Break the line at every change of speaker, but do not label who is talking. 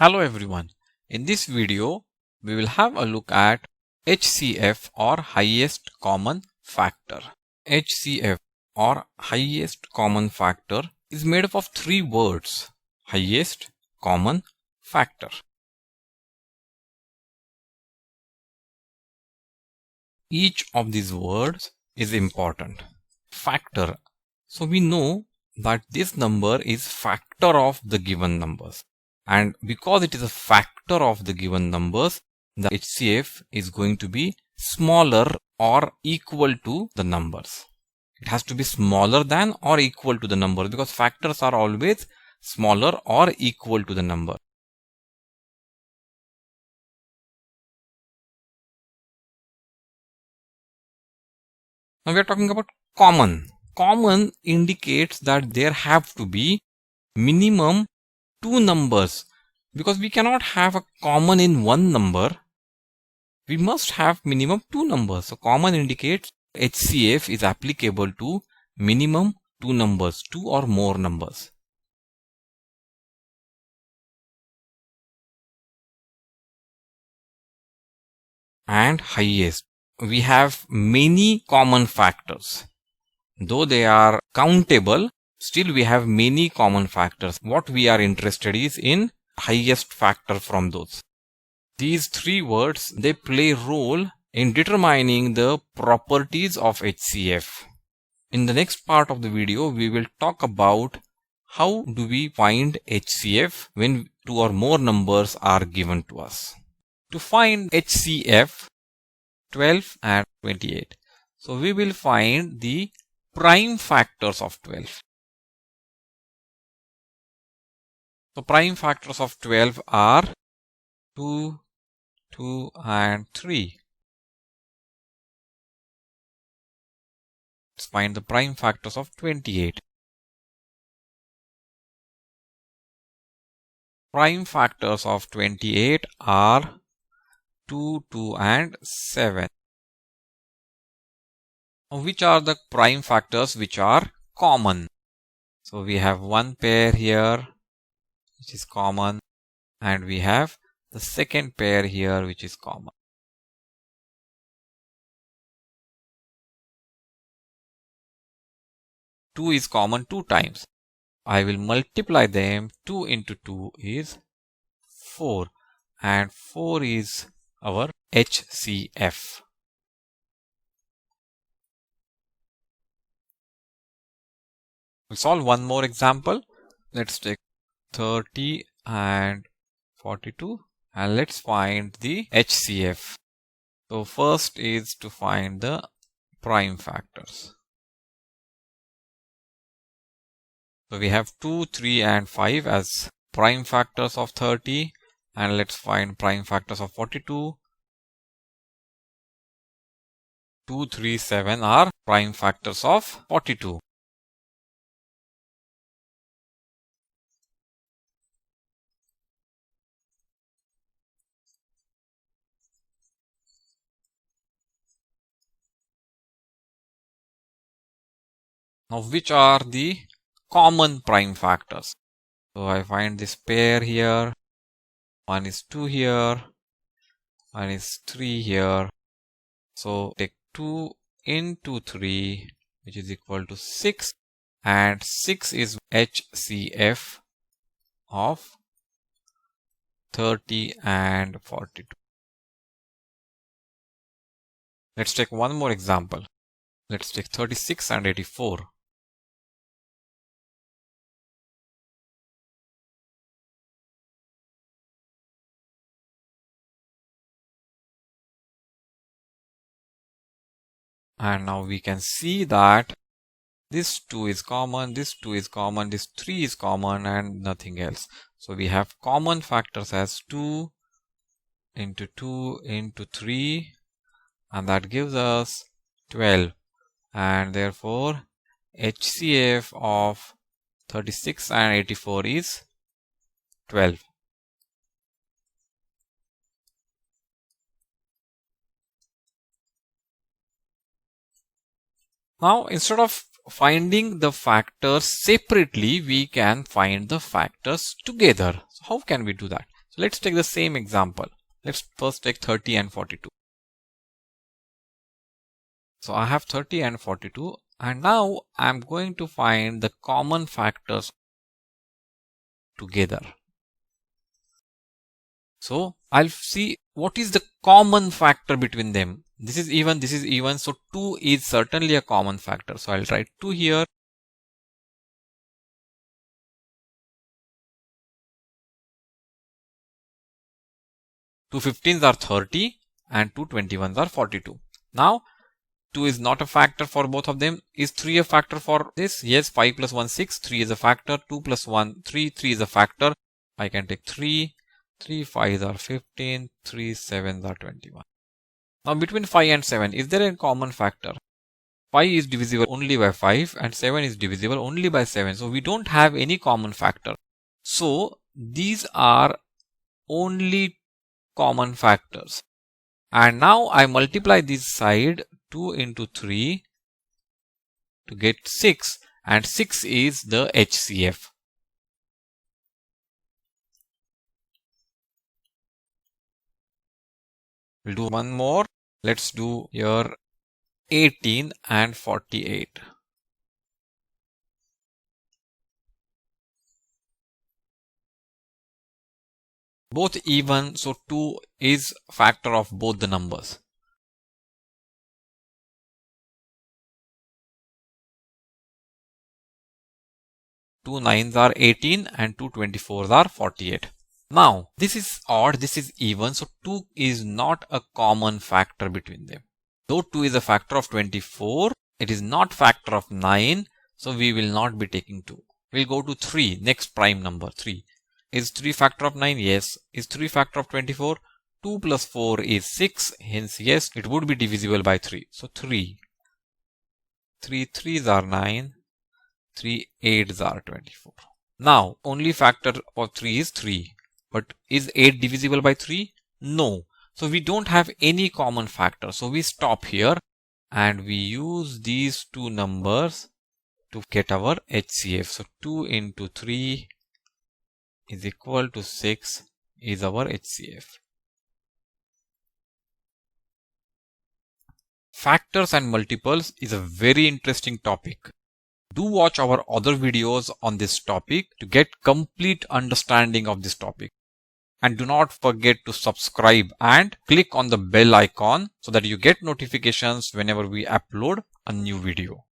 Hello everyone. In this video, we will have a look at HCF or highest common factor. HCF or highest common factor is made up of three words: highest common factor. Each of these words is important. Factor. So we know that this number is factor of the given numbers. And because it is a factor of the given numbers, the HCF is going to be smaller or equal to the numbers. It has to be smaller than or equal to the numbers because factors are always smaller or equal to the number. Now we are talking about common. Common indicates that there have to be minimum two numbers, because we cannot have a common in one number. We must have minimum two numbers. So common indicates HCF is applicable to minimum two numbers, two or more numbers. And highest. We have many common factors. Though they are countable, still we have many common factors. What we are interested in highest factor from those. These three words, they play a role in determining the properties of HCF. In the next part of the video, we will talk about how do we find HCF when two or more numbers are given to us. To find HCF, 12 and 28. So we will find the prime factors of 12. So prime factors of 12 are 2, 2 and 3. Let's find the prime factors of 28. Prime factors of 28 are 2, 2 and 7. Now, which are the prime factors which are common? So we have one pair here which is common, and we have the second pair here which is common. Two is common two times. I will multiply them. 2 into 2 is 4, and 4 is our HCF. We'll solve one more example. Let's take 30 and 42 and let's find the HCF. So first is to find the prime factors. So we have 2, 3 and 5 as prime factors of 30, and let's find prime factors of 42. 2, 3, 7 are prime factors of 42. Now which are the common prime factors? So I find this pair here. One is 2 here. One is 3 here. So take 2 into 3, which is equal to 6. And 6 is HCF of 30 and 42. Let's take one more example. Let's take 36 and 84. And now we can see that this 2 is common, this 2 is common, this 3 is common, and nothing else. So we have common factors as 2 into 2 into 3, and that gives us 12. And therefore HCF of 36 and 84 is 12. Now instead of finding the factors separately, we can find the factors together. So how can we do that? Let's take the same example. Let's first take 30 and 42. So I have 30 and 42, and now I'm going to find the common factors together. So I'll see what is the common factor between them. This is even, so 2 is certainly a common factor. So I'll write 2 here. Two 15s are 30 and two 21s are 42. Now 2 is not a factor for both of them. Is 3 a factor for this? Yes, 5 plus 1, 6. 3 is a factor. 2 plus 1, 3. 3 is a factor. I can take 3. 3 5s are 15. 3 7s are 21. Now between 5 and 7, is there a common factor? 5 is divisible only by 5 and 7 is divisible only by 7. So we don't have any common factor. So these are only common factors. And now I multiply this side 2 into 3 to get 6, and 6 is the HCF. We'll do one more. Let's do here 18 and 48. Both even, so 2 is factor of both the numbers. 2 9s are 18 and 2 24s are 48. Now this is odd, this is even, so 2 is not a common factor between them. Though 2 is a factor of 24, it is not factor of 9, so we will not be taking 2. We'll go to 3, next prime number 3. Is 3 factor of 9? Yes. Is 3 factor of 24? 2 plus 4 is 6, hence yes, it would be divisible by 3. So 3. 3 3s are 9, 3 8s are 24. Now only factor of 3 is 3. But is 8 divisible by 3? No. So we don't have any common factor. So we stop here and we use these two numbers to get our HCF. So 2 into 3 is equal to 6 is our HCF. Factors and multiples is a very interesting topic. Do watch our other videos on this topic to get complete understanding of this topic. And do not forget to subscribe and click on the bell icon so that you get notifications whenever we upload a new video.